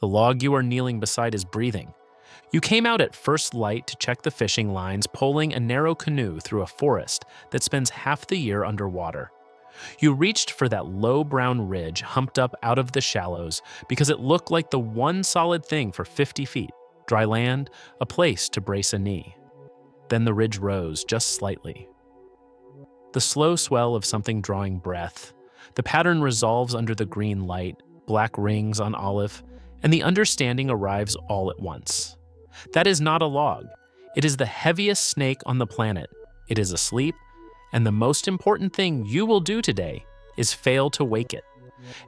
The log you are kneeling beside is breathing. You came out at first light to check the fishing lines, poling a narrow canoe through a forest that spends half the year underwater. You reached for that low brown ridge humped up out of the shallows because it looked like the one solid thing for 50 feet, dry land, a place to brace a knee. Then the ridge rose just slightly. The slow swell of something drawing breath. The pattern resolves under the green light, black rings on olive, and the understanding arrives all at once. That is not a log. It is the heaviest snake on the planet. It is asleep, and the most important thing you will do today is fail to wake it.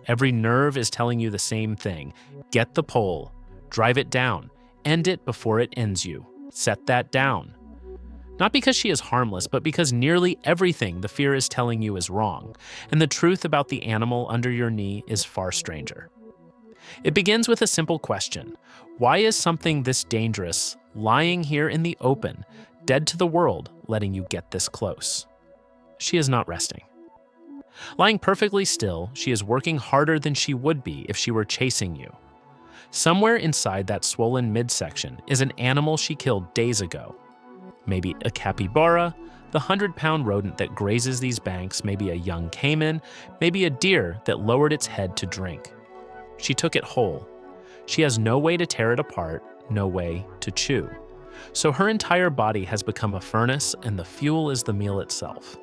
Every nerve is telling you the same thing. Get the pole, drive it down, end it before it ends you. Set that down. Not because she is harmless, but because nearly everything the fear is telling you is wrong, and the truth about the animal under your knee is far stranger. It begins with a simple question. Why is something this dangerous lying here in the open, dead to the world, letting you get this close? She is not resting. Lying perfectly still, she is working harder than she would be if she were chasing you. Somewhere inside that swollen midsection is an animal she killed days ago. Maybe a capybara, the 100-pound rodent that grazes these banks, maybe a young caiman, maybe a deer that lowered its head to drink. She took it whole. She has no way to tear it apart, no way to chew. So her entire body has become a furnace, and the fuel is the meal itself.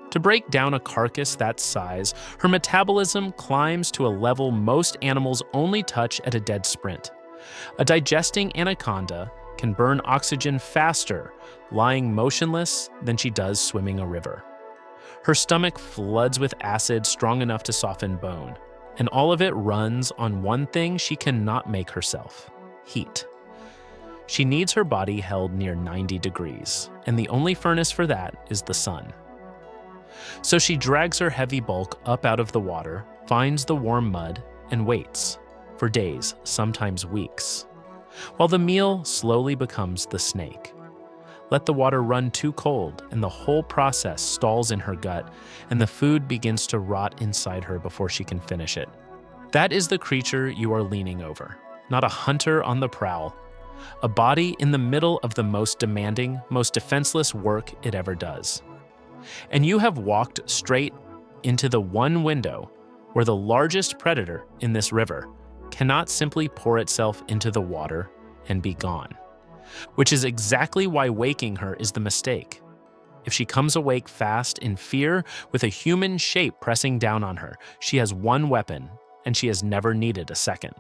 To break down a carcass that size, her metabolism climbs to a level most animals only touch at a dead sprint. A digesting anaconda can burn oxygen faster lying motionless than she does swimming a river. Her stomach floods with acid strong enough to soften bone, and all of it runs on one thing she cannot make herself: heat. She needs her body held near 90 degrees, and the only furnace for that is the sun. So she drags her heavy bulk up out of the water, finds the warm mud, and waits for days, sometimes weeks, while the meal slowly becomes the snake. Let the water run too cold, and the whole process stalls in her gut, and the food begins to rot inside her before she can finish it. That is the creature you are leaning over, not a hunter on the prowl. A body in the middle of the most demanding, most defenseless work it ever does. And you have walked straight into the one window where the largest predator in this river cannot simply pour itself into the water and be gone. Which is exactly why waking her is the mistake. If she comes awake fast in fear with a human shape pressing down on her, she has one weapon, and she has never needed a second.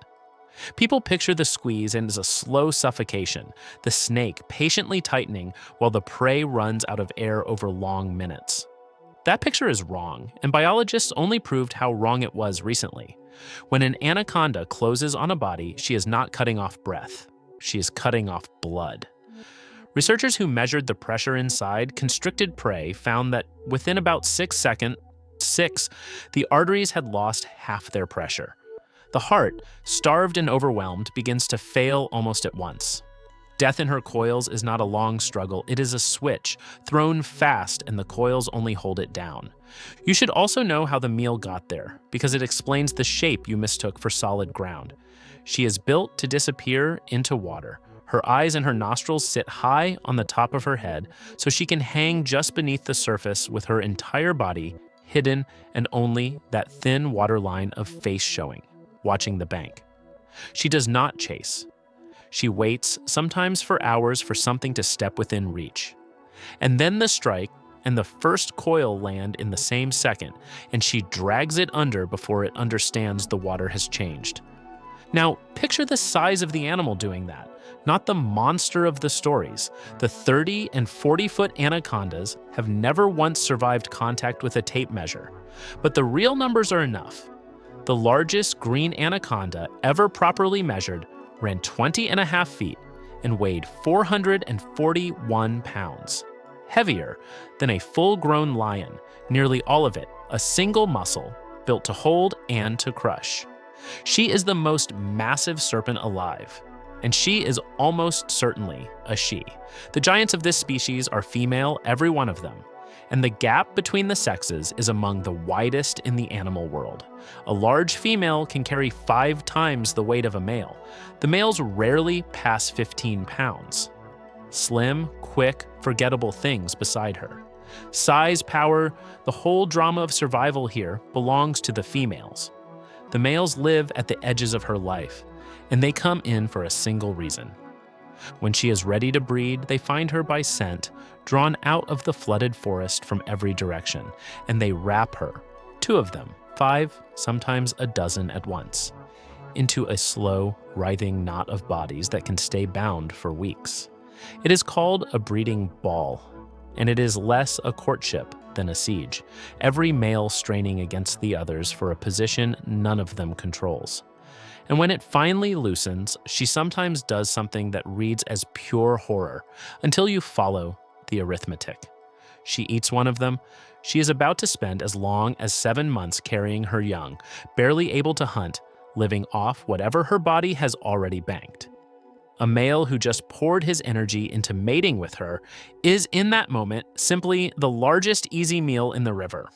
People picture the squeeze as a slow suffocation, the snake patiently tightening while the prey runs out of air over long minutes. That picture is wrong, and biologists only proved how wrong it was recently. When an anaconda closes on a body, she is not cutting off breath. She is cutting off blood. Researchers who measured the pressure inside constricted prey found that within about 6 seconds, the arteries had lost half their pressure. The heart, starved and overwhelmed, begins to fail almost at once. Death in her coils is not a long struggle, it is a switch, thrown fast, and the coils only hold it down. You should also know how the meal got there, because it explains the shape you mistook for solid ground. She is built to disappear into water. Her eyes and her nostrils sit high on the top of her head, so she can hang just beneath the surface with her entire body hidden and only that thin waterline of face showing, watching the bank. She does not chase. She waits, sometimes for hours, for something to step within reach. And then the strike and the first coil land in the same second, and she drags it under before it understands the water has changed. Now, picture the size of the animal doing that, not the monster of the stories. The 30 and 40-foot anacondas have never once survived contact with a tape measure, but the real numbers are enough. The largest green anaconda ever properly measured ran 20.5 feet and weighed 441 pounds, heavier than a full-grown lion, nearly all of it a single muscle built to hold and to crush. She is the most massive serpent alive, and she is almost certainly a she. The giants of this species are female, every one of them, and the gap between the sexes is among the widest in the animal world. A large female can carry 5 times the weight of a male. The males rarely pass 15 pounds. Slim, quick, forgettable things beside her. Size, power, the whole drama of survival here belongs to the females. The males live at the edges of her life, and they come in for a single reason. When she is ready to breed, they find her by scent, drawn out of the flooded forest from every direction, and they wrap her, 2 of them, 5, sometimes a dozen at once, into a slow, writhing knot of bodies that can stay bound for weeks. It is called a breeding ball, and it is less a courtship than a siege, every male straining against the others for a position none of them controls. And when it finally loosens, she sometimes does something that reads as pure horror until you follow the arithmetic. She eats one of them. She is about to spend as long as 7 months carrying her young, barely able to hunt, living off whatever her body has already banked. A male who just poured his energy into mating with her is in that moment simply the largest easy meal in the river.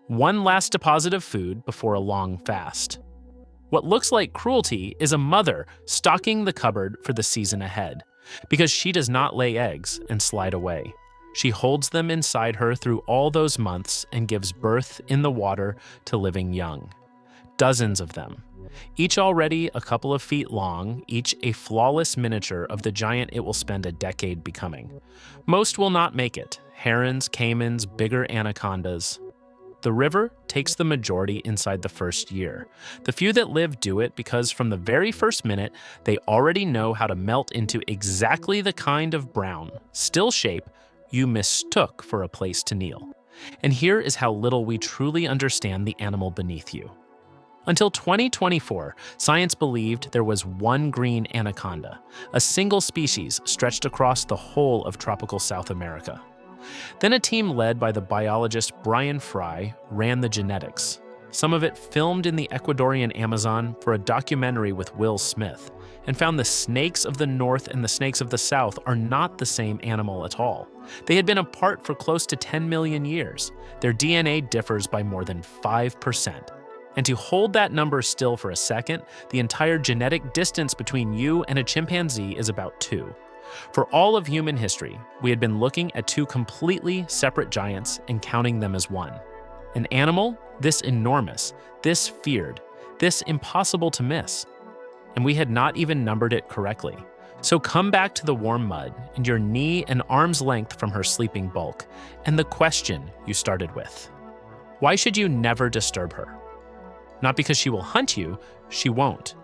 One last deposit of food before a long fast. What looks like cruelty is a mother stocking the cupboard for the season ahead, because she does not lay eggs and slide away. She holds them inside her through all those months and gives birth in the water to living young. Dozens of them, each already a couple of feet long, each a flawless miniature of the giant it will spend a decade becoming. Most will not make it: herons, caimans, bigger anacondas. The river takes the majority inside the first year. The few that live do it because from the very first minute, they already know how to melt into exactly the kind of brown, still shape you mistook for a place to kneel. And here is how little we truly understand the animal beneath you. Until 2024, science believed there was one green anaconda, a single species stretched across the whole of tropical South America. Then a team led by the biologist Brian Fry ran the genetics, some of it filmed in the Ecuadorian Amazon for a documentary with Will Smith, and found the snakes of the north and the snakes of the south are not the same animal at all. They had been apart for close to 10 million years. Their DNA differs by more than 5%. And to hold that number still for a second, the entire genetic distance between you and a chimpanzee is about 2. For all of human history, we had been looking at 2 completely separate giants and counting them as one. An animal this enormous, this feared, this impossible to miss. And we had not even numbered it correctly. So come back to the warm mud and your knee and arm's length from her sleeping bulk, and the question you started with. Why should you never disturb her? Not because she will hunt you, she won't.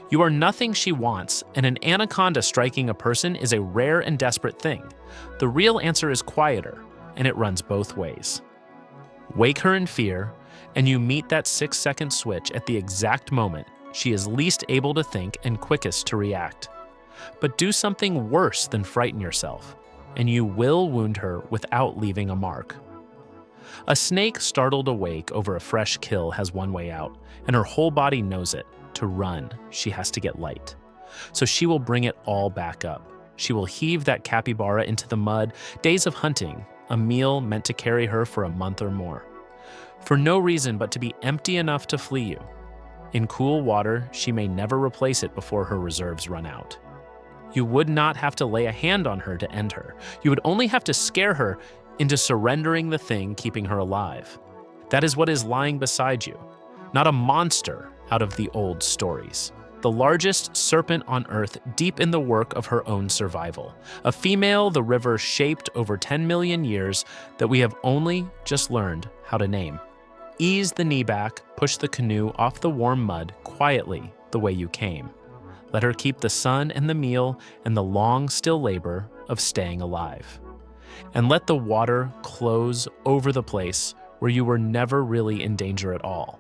You are nothing she wants, and an anaconda striking a person is a rare and desperate thing. The real answer is quieter, and it runs both ways. Wake her in fear, and you meet that 6-second switch at the exact moment she is least able to think and quickest to react. But do something worse than frighten yourself, and you will wound her without leaving a mark. A snake startled awake over a fresh kill has one way out, and her whole body knows it. To run, she has to get light. So she will bring it all back up. She will heave that capybara into the mud, days of hunting, a meal meant to carry her for a month or more. For no reason but to be empty enough to flee you. In cool water, she may never replace it before her reserves run out. You would not have to lay a hand on her to end her. You would only have to scare her into surrendering the thing keeping her alive. That is what is lying beside you, not a monster out of the old stories. The largest serpent on earth deep in the work of her own survival. A female the river shaped over 10 million years that we have only just learned how to name. Ease the knee back, push the canoe off the warm mud quietly the way you came. Let her keep the sun and the meal and the long, still labor of staying alive. And let the water close over the place where you were never really in danger at all.